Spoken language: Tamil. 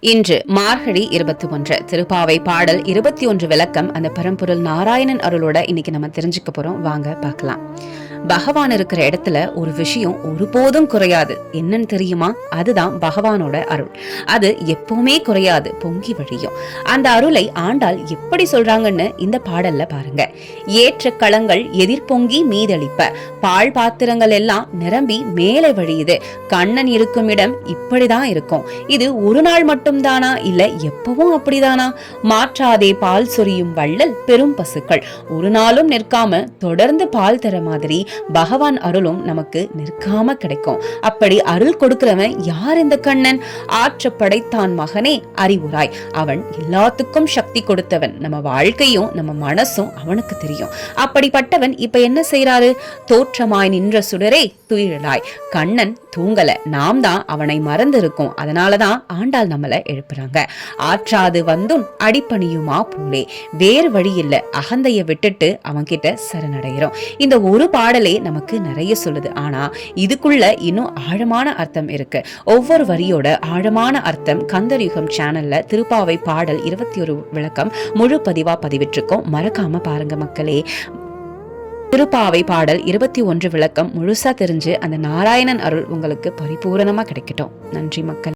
இன்று மார்கழி 21 திருப்பாவை பாடல் 21 விளக்கம் அந்த பரம்பொருள் நாராயணன் அருளோட இன்னைக்கு நம்ம தெரிஞ்சுக்க போறோம். வாங்க பார்க்கலாம். பகவான் இருக்கிற இடத்துல ஒரு விஷயம் ஒருபோதும் குறையாது. என்னன்னு தெரியுமா? அதுதான் பகவானோட அருள். அது எப்பவுமே குறையாது, பொங்கி வழியும். அந்த அருளை ஆண்டாள் எப்படி சொல்றாங்கன்னு இந்த பாடல்ல பாருங்க. ஏற்ற களங்கள் எதிர்பொங்கி மீதளிப்ப, பால் பாத்திரங்கள் எல்லாம் நிரம்பி மேலே வழியுது. கண்ணன் இருக்கும் இடம் இப்படிதான் இருக்கும். இது ஒரு நாள் மட்டும்தானா, இல்ல எப்பவும் அப்படிதானா? மாற்றாதே பால் சொரியும் வள்ளல் பெரும் பசுக்கள் ஒரு நாளும் நிற்காம தொடர்ந்து பால் தர மாதிரி பகவான் அருளும் நமக்கு நிற்காம கிடைக்கும். அப்படி அருள் கொடுக்கிறவன் யார்? இந்த கண்ணன். ஆற்ற படைத்தான் மகனே அறிவுராய். அவன் எல்லாத்துக்கும் சக்தி கொடுத்தவன். நம்ம வாழ்க்கையும் நம்ம மனசும் அவனுக்கு தெரியும். அப்படிப்பட்டவன் இப்ப என்ன செய்யறாரு? தோற்றமாய் நின்ற சுடரே துயிலாய். கண்ணன் தூங்கல, நாம் தான் அவனை மறந்து இருக்கோம். அதனாலதான் ஆண்டாள் நம்மள எழுப்புறாங்க. ஆற்றாது வந்தும் அடிப்பணியுமா போலே, வேறு வழி இல்ல, அகந்தைய விட்டுட்டு அவன் கிட்ட சரணடைகிறோம். இந்த ஒரு பாடலே நமக்கு நிறைய சொல்லுது. ஆனா இதுக்குள்ள இன்னும் ஆழமான அர்த்தம் இருக்கு. ஒவ்வொரு வரியோட ஆழமான அர்த்தம் கந்தர் யுகம் சேனல்ல திருப்பாவை பாடல் 21 விளக்கம் முழு பதிவா பதிவிட்டிருக்கோம். மறக்காம பாருங்க மக்களே. திருப்பாவை பாடல் 21 விளக்கம் முழுசா தெரிஞ்சு அந்த நாராயணன் அருள் உங்களுக்கு பரிபூரணமா கிடைக்கட்டும். நன்றி மக்கள்.